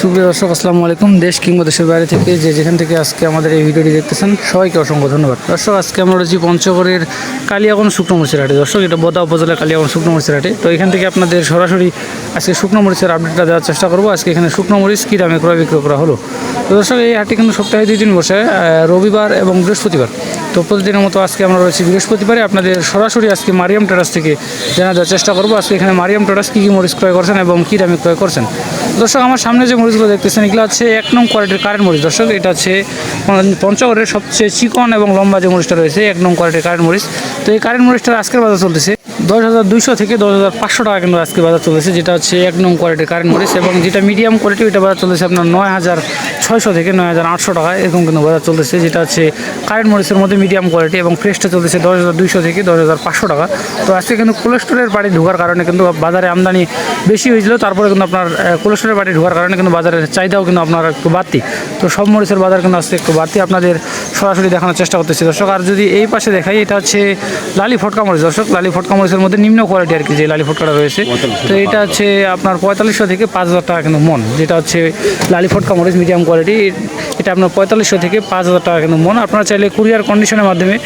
সুপ্রিয় দর্শক, আসসালামু আলাইকুম। দেশ কিংবা দেশের বাইরে থেকে যেখান থেকে আজকে আমাদের এই ভিডিওটি দেখতেছেন সবাইকে অসংখ্য ধন্যবাদ। দর্শক, আজকে আমরা রয়েছি পঞ্চগড়ের কালিয়াগঞ্জ শুকনো মরিচের হাটে। দর্শক, এটা বোদা উপজেলার কালিয়াগঞ্জ শুকনো মরিচের হাটে। তো এখান থেকে আপনাদের সরাসরি আজকে শুকনো মরিচের আপডেটটা দেওয়ার চেষ্টা করবো। আজকে এখানে শুকনো মরিচ কী দামে ক্রয় বিক্রয় করা হলো। তো দর্শক, এই হাটটি কিন্তু সপ্তাহে 2 দিন বসে, রবিবার এবং বৃহস্পতিবার। তো প্রতিদিনের মতো আজকে আমরা রয়েছি বৃহস্পতিবারে। আপনাদের সরাসরি আজকে মারিয়াম ট্রেডার্স থেকে জানা দেওয়ার চেষ্টা করবো আজকে এখানে মারিয়াম ট্রেডার্স কী কী মরিচ ক্রয় করছেন এবং কী দামে ক্রয় করছেন। দর্শক, আমার সামনে যে মরিচগুলো দেখতেছেন এগুলো হচ্ছে 1 নং কোয়ালিটির কারেন্ট মরিচ। দর্শক, এটা হচ্ছে পঞ্চগড়ের সবচেয়ে চিকন এবং লম্বা যে মরিচটা রয়েছে 1 নং কোয়ালিটির কারেন্ট মরিচ। তো এই কারেন্ট মরিচটার আজকের বাজার চলতেছে 10,200 থেকে 10,500 টাকা কিন্তু আজকে বাজার চলেছে, যেটা হচ্ছে 1 নং কোয়ালিটির কারেন্ট মরিচ। এবং যেটা মিডিয়াম কোয়ালিটি ওইটা বাজার চলেছে আপনার 9,600 থেকে 9,800 টাকা এরকম কিন্তু বাজার চলতেছে, যেটা হচ্ছে কারেন্ট মরিচের মধ্যে মিডিয়াম কোয়ালিটি। এবং ফ্রেশটা চলতেছে 10,200 থেকে 10,500 টাকা। তো আজকে কিন্তু কোলেস্ট্রলের বাড়ি ঢোকার কারণে কিন্তু বাজারে আমদানি বেশি হয়েছিল, তারপরে কিন্তু আপনার কোলেস্ট্রলের বাড়ি ঢোকার কারণে কিন্তু বাজারের চাহিদাও কিন্তু আপনার একটু বাড়তি। তো সব মরিচের বাজার কিন্তু আজকে একটু বাড়তি আপনাদের সরাসরি দেখানোর চেষ্টা করতেছি দর্শক। আর যদি এই পাশে দেখাই, এটা হচ্ছে লালি ফটকা মরিচ। দর্শক, লালি ফটকা মরিচের মধ্যে নিম্ন কোয়ালিটি আর কি যে লালি ফটকাটা রয়েছে। তো এটা হচ্ছে আপনার 4500 থেকে 5,000 টাকা কিন্তু মন, যেটা হচ্ছে লালি ফটকা মরিচ মিডিয়াম কোয়ালিটি। এটা আপনার 4500 থেকে 5,000 টাকা কিন্তু মন। আপনারা চাইলে কুরিয়ার কন্ডিশনের মাধ্যমে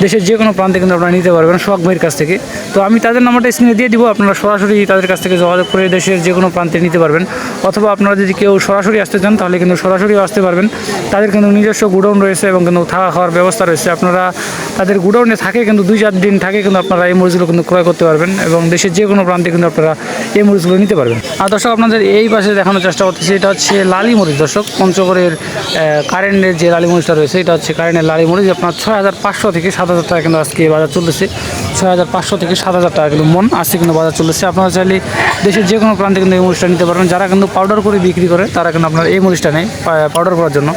দেশের যে কোনো প্রান্তে কিন্তু আপনারা নিতে পারবেন সোহাগ ভাইয়ের কাছ থেকে। তো আমি তাদের নাম্বারটা স্ক্রিনে দিয়ে দিব, আপনারা সরাসরি তাদের কাছ থেকে যোগাযোগ করে দেশের যে কোনো প্রান্তে নিতে পারবেন। অথবা আপনারা যদি কেউ সরাসরি আসতে চান তাহলে কিন্তু সরাসরিও আসতে পারবেন। তাদের কিন্তু নিজস্ব গুডাউন রয়েছে এবং কিন্তু থাকা খাওয়ার ব্যবস্থা রয়েছে। আপনারা তাদের গুডাউনে থাকে কিন্তু 2-4 দিন থাকে কিন্তু আপনারা এই মরিচগুলো কিন্তু ক্রয় করতে পারবেন এবং দেশের যে কোনো প্রান্তে কিন্তু আপনারা এই মরিচগুলো নিতে পারবেন। আর দর্শক, আপনাদের এই পাশে দেখানোর চেষ্টা করতেছি, এটা হচ্ছে লালি মরিচ। দর্শক, পঞ্চগড়ের কারেন্টের যে লালি মরিচটা রয়েছে এটা হচ্ছে কারেন্টের লালি মরিচ। আপনার 6,500 থেকে 7,000 টাকা কিন্তু আজকে বাজার চলতেছে। 6,500 থেকে 7,000 টাকা কিন্তু মন আজকে কিন্তু বাজার চলতেছে। আপনারা চাইলে দেশের যে কোনো প্রান্তে কিন্তু এই মরিচটা নিতে পারবেন। যারা কিন্তু পাউডার করে বিক্রি করে তারা কিন্তু আপনার এই মরিচটা নেয় পাউডার করার জন্য।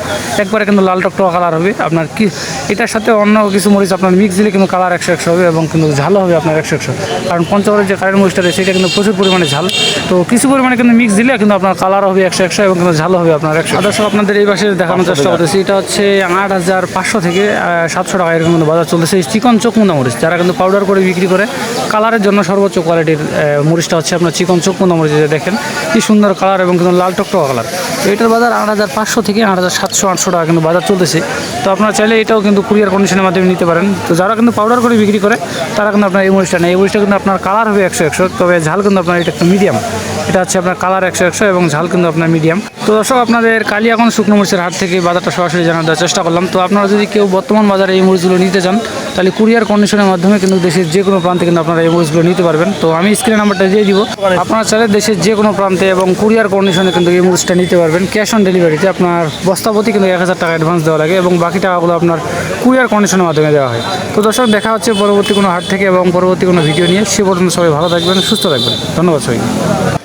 একবারে কিন্তু লাল টকটকা কালার হবে আপনার কি, এটার সাথে অন্য কিছু মরিচ আপনার মিক্স দিলে কিন্তু কালার 100 হবে এবং কিন্তু ঝালও হবে আপনার 100। কারণ পঞ্চগড়ের যে কারেন্ট মরিচটা রয়েছে এটা কিন্তু প্রচুর পরিমাণে ঝাল। তো কিছু পরিমাণে কিন্তু মিক্স দিলে কিন্তু আপনার কালার হবে 100 এবং কিন্তু ঝালও হবে আপনার 100। দর্শক, আপনাদের এই পাশে দেখানোর চেষ্টা করতেছি, এটা হচ্ছে 8,500 থেকে 700 টাকা এরকম কিন্তু বাজার চলতেছে। এই চিকন চোখমুন্দা মরিচ যারা কিন্তু পাউডার করে বিক্রি করে কালারের জন্য সর্বোচ্চ কোয়ালিটির মরিচটা হচ্ছে আপনার চিকন চোখমুন্দা মরিচ। দেখেন কি সুন্দর কালার এবং কিন্তু লাল টকটকা কালার। তো এটার বাজার 8,500 থেকে 8,700-800 টাকা কিন্তু বাজার চলতেছে। তো আপনারা চাইলে এটাও কিন্তু কুরিয়ার কন্ডিশনের মাধ্যমে নিতে পারেন। তো যারা কিন্তু পাউডার করে বিক্রি করে তারা কিন্তু আপনার এই মরিচটা নেই। এই মরিচটা কিন্তু আপনার কালার হবে 100, তবে ঝাল কিন্তু আপনার এটা একটু মিডিয়াম। এটা হচ্ছে আপনার কালার 100 এবং ঝাল কিন্তু আপনার মিডিয়াম। তো দর্শক, আপনাদের কালিয়াগঞ্জ শুকনো মরিচের হাট থেকে বাজারটা সরাসরি জানার দেওয়ার চেষ্টা করলাম। তো আপনারা যদি কেউ বর্তমান বাজারে এই মরিচগুলো নিতে চান তাহলে কুরিয়ার কন্ডিশনের মাধ্যমে কিন্তু দেশের যে কোনো প্রান্তে কিন্তু আপনারা এই মরিচগুলো নিতে পারবেন। তো আমি স্ক্রিনে নাম্বারটা দিয়ে দিব, আপনারা চাইলে দেশের যে কোনো প্রান্তে এবং কুরিয়ার কন্ডিশনে কিন্তু এই মরিচটা নিতে পারবেন। ক্যাশ অন ডেলিভারিতে আপনার বস্তাপতি কিন্তু 1,000 টাকা অ্যাডভান্স দেওয়া লাগে এবং বাকি টাকাগুলো আপনার কুরিয়ার কন্ডিশনের মাধ্যমে দেওয়া হয়। তো দর্শক, দেখা হচ্ছে পরবর্তী কোনো হাট থেকে এবং পরবর্তী কোনো ভিডিও নিয়ে। সে পর্যন্ত সবাই ভালো থাকবেন, সুস্থ থাকবেন। ধন্যবাদ সবাইকে।